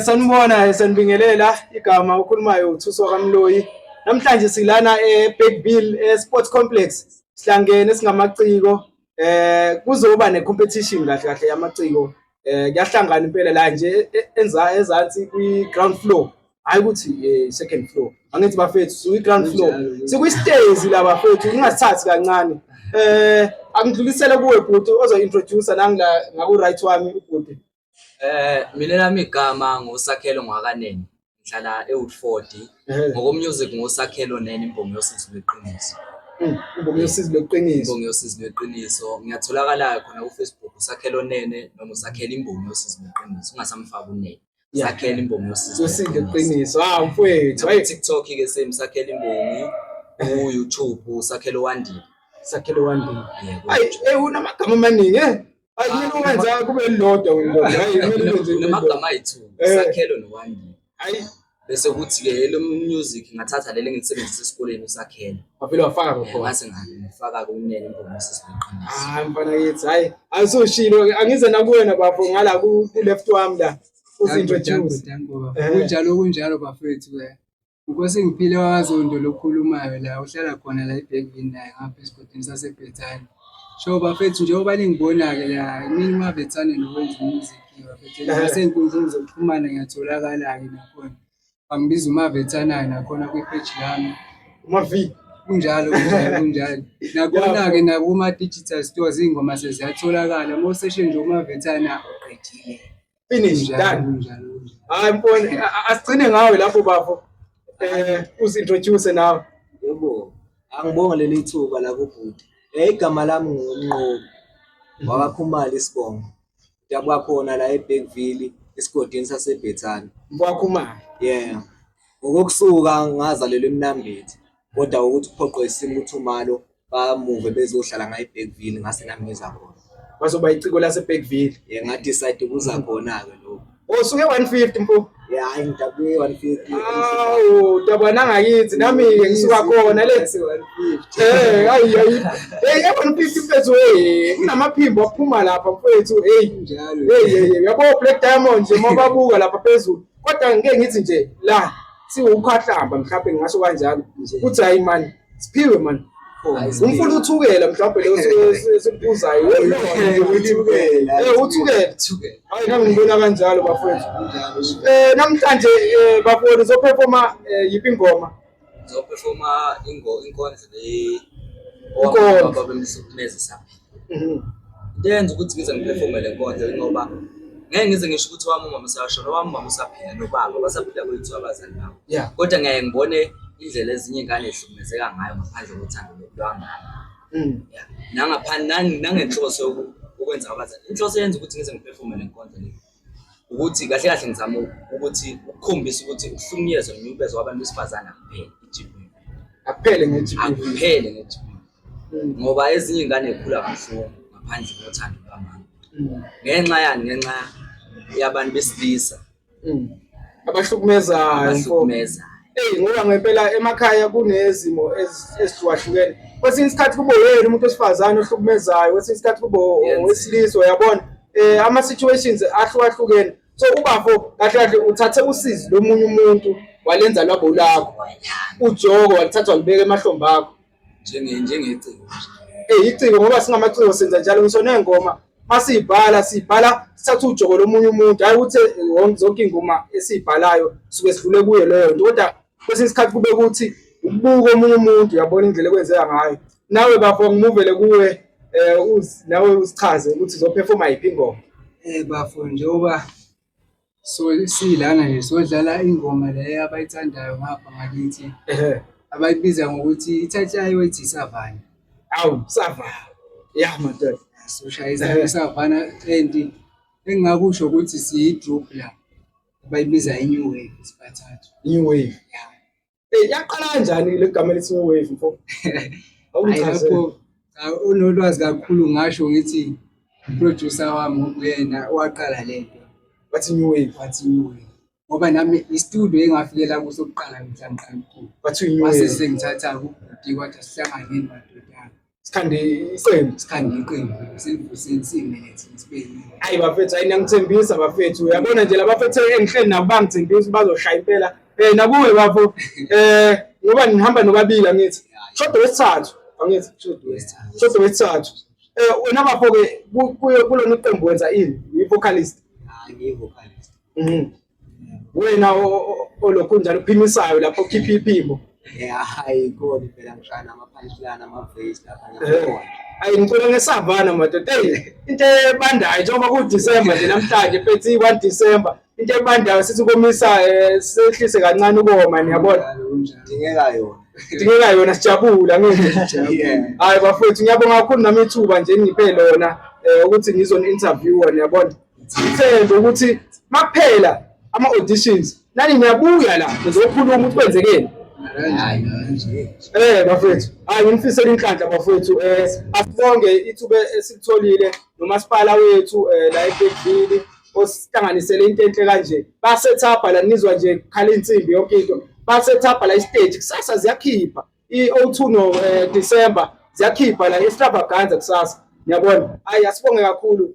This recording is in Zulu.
Sanibona sanibingelela igama ukhulumayo uThuso Moloi. Namhlanje silana Bergville Sports Complex. Sihlangene singamaciko kuzoba necompetition kahle kahle yamaciko. Kuyahlangana impela la nje ezansi kwi-ground floor. Hayi ukuthi second floor. Angithi bafethu ground floor. Sikwi-stage la bafethu ungasithathi kancane. Angidlulisele kuwe bhuti ozo-introduce nangila ngaku right wami ubhuti. Mina nami igama ngosakhelo ngwakanene ngihlala eWoodford ngokomusic ngosakhelo nene imbongi yosizi lweqiniso. Imbongi yosizi lweqiniso. Imbongi yosizi lweqiniso ngiyatholakala khona kuFacebook usakhelo nene noma usakhela imbongi yosizi lweqiniso ungasamfaka unene. Sakhela imbongi yosizi lweqiniso. Mfowethu hayi TikTok ke same sakhela imbongi ku-YouTube usakhelo wandile. Sakhelo wandile. Hayi unamagama amaningi Ayini wenza kube lodwa wena hayi namagama ayithu sakhelo nowandile hayi bese kuthi ke lo music ngathatha lele ngilisebenzisa esikoleni usakhelo wavela wafaka khona ngase ngifaka kunene imbongi sisiqinisa mfana yithi hayi ayisoshilo angize nakuwena bafo ngala ku left wami la usintroduce kunjalo bafethu ukuthi ngiphile wazondo lokhulumayo la uhlala khona la eBergville naye ngapha esigodini saseBethani. So bafethu njengoba ningibona ke la mina mabethane nokwenza music bafethu nasenkundleni zokuxhumana ngiyatholakala ke nakhona bangibiza umavethanayo nakhona kwi-page yami umavi kunjalo nakhona ke nakuma digital stores ingoma seziyatholakala mo session nje umavethana uqedile finish done hayi mbona asigcine ngawe lapho bafo usintroduce nawe yebo angibonga leli thuba la kubhuti igama lami ngumnqobi wakakhumali isibongo dabuka khona la eBergville esigodini saseBethani mwakhumali ngokusuka ngazalelwa eMnambithi kodwa ukuthi uphoqwe isimo ukuthi umalo bamuve bezohlala nga eBergville ngase nami ngiza khona bazoba iciko laseBergville nga decide ukuza khona ke lokho usuke 150 mfo hayi ngidabuke 150 dabana ngayithi nami ngisuka khona lethi 150 hayi 150 mfethu kunamaphimbo aphuma lapha mfethu njalo yabo Black Diamond nje mababuka lapha phezulu kodwa ngeke ngithi nje la siwukhahlamba mhlawumbe ngisho kanjalo uthi hayi man siphiwe man umfuna uthukela mhlawumbe leyo sikubuzayo uthukela hayi nami ngibona kanjalo bafowethu namhlanje bafowethu zoperforma yiphi ingoma zoperforma inkondlo le owababa bemhlukumeza saphi ndenza ukuthi ngize ngiperforme le nkondlo ngoba ngeke ngize ngisho ukuthi wami umama usashona wami umama usaphila nobaba basaphila kwethu abazali babo kodwa ngeke ngibone indlela ezinye ingane ehlukumezeka ngayo ngaphandle kothando lwangana nangaphandle nangenhloso ukwenza abazali inhloso yenza ukuthi ngize ngiperforme le nkondlo le ukuthi kahle kahle ngizama ukuthi ukukhombisa ukuthi ukuhlukunyezwa nemibezo wabantu besifazana akuphele ngeGP ngoba ezinye ingane ekhula kabuhlungu ngaphandle kothando lwamama ngenxa yabantu besilisa abahlukumezayo ngoba ngempela emakhaya kunezimo ezihlukahlukene kwesinye isikhathi kube yena umuntu wesifazane ohlukumezayo kwesinye isikhathi kube owesilisa uyabona ama situations ahlukahlukene so ubafo kahle kahle uthathe usizi lomunye umuntu walenza lwabo lakho ujoko walithatha walibeka emahlombe akho njengeciko iciko ngoba singamaciko senza njalo ngisho nengoma masibhala sithatha ujoko lomunye umuntu hayi ukuthi zonke ingoma esibhalayo suke sidlule kuye leyo nto kodwa kwesinye isikhathi kube ukuthi ukubuka omunye umuntu uyabona indlela ekwenzeka ngayo nawe bafo ngimuvele kuwe nawe usichaze ukuthi zoperforma yiphi ingoma bafo njengoba so silana nje sodlala ingoma leyo abayithandayo ngapha ngakithi abayibiza ngokuthi ithathayo wethi Savana Savana madoda soshayisa Savana and engingakusho ukuthi siyi-group la bayibiza i-New Wave sibathathu New Wave yaqala kanjani le gama lethi New Wave mfo awuchaze unolwazi kakhulu ngasho ngithi producer wami uyena waqala lento bathi New Wave ngoba nami i-studio engafikela kusokuqala ngithanqana bathi New Wave mase sengithatha ukubhuti kwathi sihlanganeni madodana sikhande iqembu sivuseni Spain. Hayi bafethu ayinangithembisa bafethu uyabona nje labafethu engihleli nabo bangithembisa bazoshaya impela nakuwe bafo ngoba ngihamba nobabili angithi shodo wesithathu angithi shodo wesithathu wena bafo ke kulona iqembu wenza ini i-vocalist Ngiyi-vocalist. wena olokhu njalo uphimisayo lapho khipha iphimbo Hayi khona impela ngishaya nama-punchline ama-verse lapha ngiyakhona. ayi ngicela ngesavana madoda into ebandayo njengoba kuDisemba nje namhlanje mfethu i-1 December into ebandayo sithi komisa sehlise kancane ukoma niyabona Dingeka yona sijabula ngithi hayi bafethu ngiyabonga kakhulu nami ithuba nje ngiphe lona ukuthi ngizoni-interviewa niyabona ngithembe ukuthi makuphela ama-auditions nani niyabuya la nizokhuluma ukuthi kwenzekeni bafethu hayi ngimfisela inhlanhla bafethu asibonge ithuba esilitholile nomasipala wethu la eBergville osihlanganisele into enhle kanje basethapha la nizwa nje khala insimbi yonke into basethapha la istage kusasa ziyakhipha i-O2 no December ziyakhipha la extravaganza kusasa ngiyabona hayi asibonge kakhulu